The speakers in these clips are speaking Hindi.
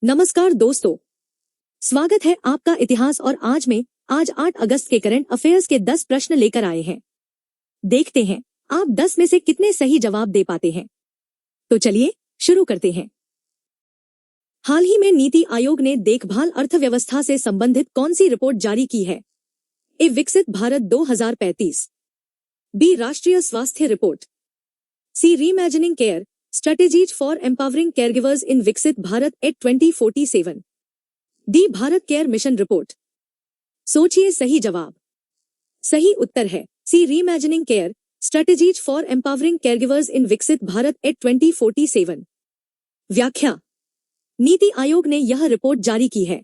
नमस्कार दोस्तों, स्वागत है आपका इतिहास और आज 8 अगस्त के करंट अफेयर्स के 10 प्रश्न लेकर आए हैं। देखते हैं आप 10 में से कितने सही जवाब दे पाते हैं। तो चलिए शुरू करते हैं। हाल ही में नीति आयोग ने देखभाल अर्थव्यवस्था से संबंधित कौन सी रिपोर्ट जारी की है? ए विकसित भारत 2035, बी राष्ट्रीय स्वास्थ्य report, C reimagining care strategies for empowering caregivers in Viksit Bharat at 2047, D Bharat care mission report. सोचिए सही जवाब। सही उत्तर है C reimagining care strategies for empowering caregivers in Viksit Bharat at 2047। व्याख्या। नीति आयोग ने यह रिपोर्ट जारी की है।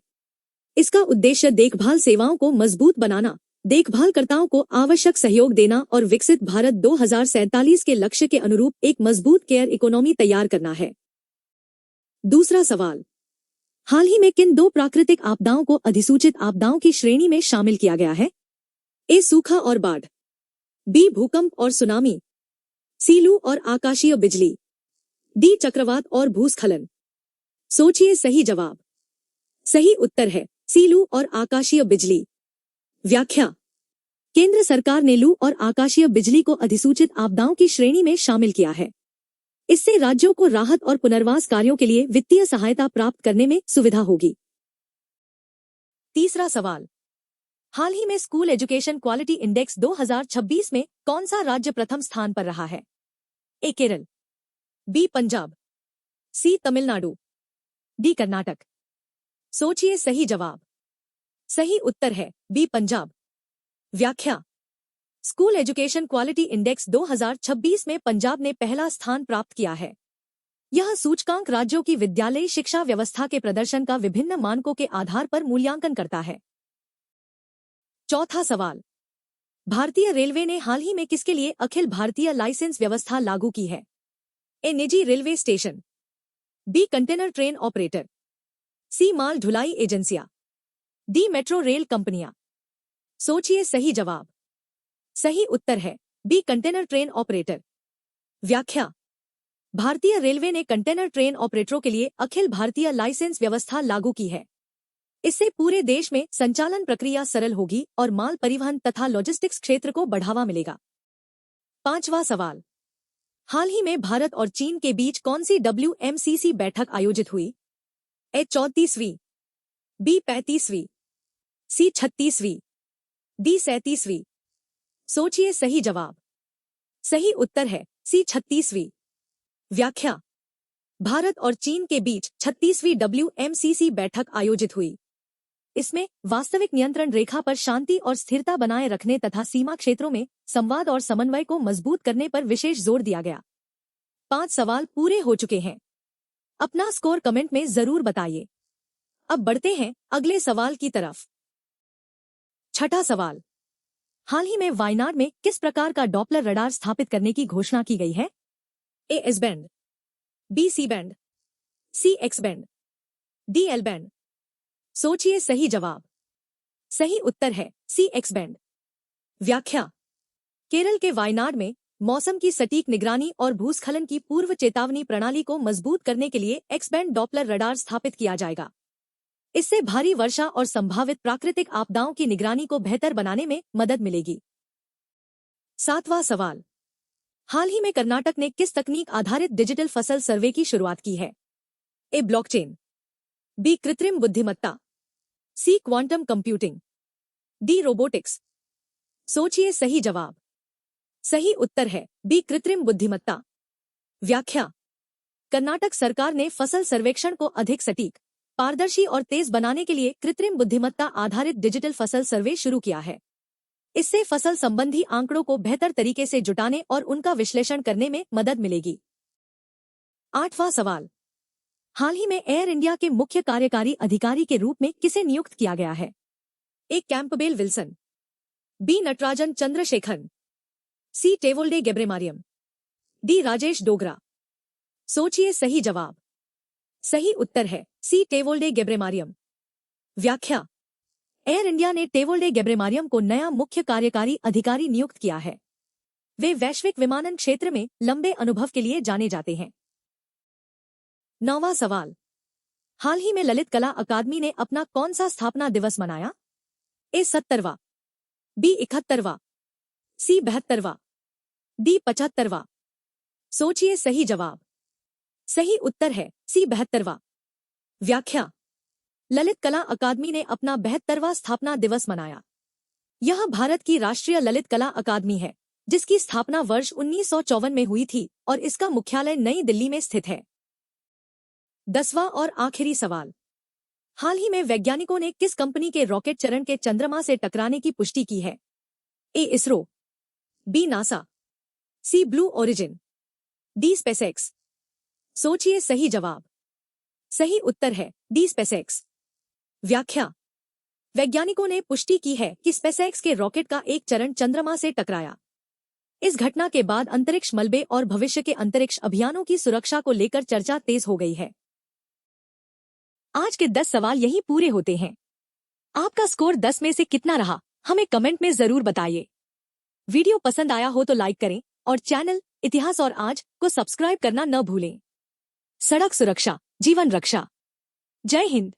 इसका उद्देश्य देखभाल सेवाओं को मजबूत बनाना, देखभालकर्ताओं को आवश्यक सहयोग देना और विकसित भारत 2047 के लक्ष्य के अनुरूप एक मजबूत केयर इकोनॉमी तैयार करना है। दूसरा सवाल, हाल ही में किन 2 प्राकृतिक आपदाओं को अधिसूचित आपदाओं की श्रेणी में शामिल किया गया है? ए सूखा और बाढ़, बी भूकंप और सुनामी, सी लू और आकाशीय बिजली, डी चक्रवात और भूस्खलन। सोचिए सही जवाब। सही उत्तर है सी लू और आकाशीय बिजली। व्याख्या। केंद्र सरकार ने लू और आकाशीय बिजली को अधिसूचित आपदाओं की श्रेणी में शामिल किया है। इससे राज्यों को राहत और पुनर्वास कार्यों के लिए वित्तीय सहायता प्राप्त करने में सुविधा होगी। तीसरा सवाल, हाल ही में स्कूल एजुकेशन क्वालिटी इंडेक्स 2026 में कौन सा राज्य प्रथम स्थान पर रहा है? ए केरल, बी पंजाब, सी तमिलनाडु, डी कर्नाटक। सोचिए सही जवाब। सही उत्तर है बी पंजाब। व्याख्या। स्कूल एजुकेशन क्वालिटी इंडेक्स 2026 में पंजाब ने पहला स्थान प्राप्त किया है। यह सूचकांक राज्यों की विद्यालयी शिक्षा व्यवस्था के प्रदर्शन का विभिन्न मानकों के आधार पर मूल्यांकन करता है। चौथा सवाल, भारतीय रेलवे ने हाल ही में किसके लिए अखिल भारतीय लाइसेंस व्यवस्था लागू की है? ए निजी railway station, B container train operator, C माल ढुलाई एजेंसियां, डी मेट्रो रेल कंपनियां। सोचिए सही जवाब। सही उत्तर है बी कंटेनर ट्रेन ऑपरेटर। व्याख्या। भारतीय रेलवे ने कंटेनर ट्रेन ऑपरेटरों के लिए अखिल भारतीय लाइसेंस व्यवस्था लागू की है। इससे पूरे देश में संचालन प्रक्रिया सरल होगी और माल परिवहन तथा लॉजिस्टिक्स क्षेत्र को बढ़ावा मिलेगा। पांचवा सवाल, हाल ही में भारत और चीन के बीच कौन सी WMCC बैठक आयोजित हुई? ए 34वीं, बी 35वीं, सी 36वीं, डी 37वीं। सोचिए सही जवाब। सही उत्तर है सी 36वीं। व्याख्या। भारत और चीन के बीच 36वीं WMCC बैठक आयोजित हुई। इसमें वास्तविक नियंत्रण रेखा पर शांति और स्थिरता बनाए रखने तथा सीमा क्षेत्रों में संवाद और समन्वय को मजबूत करने पर विशेष जोर दिया गया। 5 सवाल पूरे हो चुके हैं। अपना स्कोर कमेंट में जरूर बताइए। अब बढ़ते हैं अगले सवाल की तरफ। छठा सवाल, हाल ही में वायनाड में किस प्रकार का डॉपलर रडार स्थापित करने की घोषणा की गई है? A S band, B C band, C X band, D L band. सोचिए सही जवाब। सही उत्तर है सी एक्स बैंड। व्याख्या। केरल के वायनाड में मौसम की सटीक निगरानी और भूस्खलन की पूर्व चेतावनी प्रणाली को मजबूत करने के लिए एक्स बैंड डॉपलर रडार स्थापित किया जाएगा। इससे भारी वर्षा और संभावित प्राकृतिक आपदाओं की निगरानी को बेहतर बनाने में मदद मिलेगी। 7वां सवाल, हाल ही में कर्नाटक ने किस तकनीक आधारित डिजिटल फसल सर्वे की शुरुआत की है? ए ब्लॉकचेन, बी कृत्रिम बुद्धिमत्ता, सी क्वांटम कंप्यूटिंग, डी रोबोटिक्स। सोचिए सही जवाब। सही उत्तर है बी कृत्रिम बुद्धिमत्ता। व्याख्या। कर्नाटक सरकार ने फसल सर्वेक्षण को अधिक सटीक, पारदर्शी और तेज बनाने के लिए कृत्रिम बुद्धिमत्ता आधारित डिजिटल फसल सर्वे शुरू किया है। इससे फसल संबंधी आंकड़ों को बेहतर तरीके से जुटाने और उनका विश्लेषण करने में मदद मिलेगी। 8वां सवाल, हाल ही में एयर इंडिया के मुख्य कार्यकारी अधिकारी के रूप में किसे नियुक्त किया गया है? A Campbell Wilson, B Natarajan Chandrasekaran, C Tewolde Gebremariam, D Rajesh Dogra. सोचिए सही जवाब। सही उत्तर है सी टेवोल्डे गेब्रेमारियम। व्याख्या। एयर इंडिया ने टेवोल्डे गेब्रेमारियम को नया मुख्य कार्यकारी अधिकारी नियुक्त किया है। वे वैश्विक विमानन क्षेत्र में लंबे अनुभव के लिए जाने जाते हैं। 9वां सवाल, हाल ही में ललित कला अकादमी ने अपना कौन सा स्थापना दिवस मनाया? ए 70वां, बी 71वां, सी 72वां, डी 75वां। सोचिए सही जवाब। सही उत्तर है सी 72वां। व्याख्या: ललित कला अकादमी ने अपना 72वां स्थापना दिवस मनाया। यह भारत की राष्ट्रीय ललित कला अकादमी है, जिसकी स्थापना वर्ष 1954 में हुई थी और इसका मुख्यालय नई दिल्ली में स्थित है। 10वां और आखिरी सवाल। हाल ही में वैज्ञानिकों ने किस कंपनी के रॉकेट चरण के चंद्रमा से टकराने की पुष्टि की है? ए इसरो, बी नासा, सी ब्लू ओरिजिन, डी स्पेसएक्स। सोचिए सही जवाब। सही उत्तर है डी स्पेसएक्स। व्याख्या: वैज्ञानिकों ने पुष्टि की है कि स्पेसएक्स के रॉकेट का एक चरण चंद्रमा से टकराया। इस घटना के बाद अंतरिक्ष मलबे और भविष्य के अंतरिक्ष अभियानों की सुरक्षा को लेकर चर्चा तेज हो गई है। आज के 10 सवाल यहीं पूरे होते हैं। आपका स्कोर 10 में से कितना रहा, हमें कमेंट में जरूर बताइए। वीडियो पसंद आया हो तो लाइक करें और चैनल इतिहास और आज को सब्सक्राइब करना न भूलें। सड़क सुरक्षा, जीवन रक्षा। जय हिंद।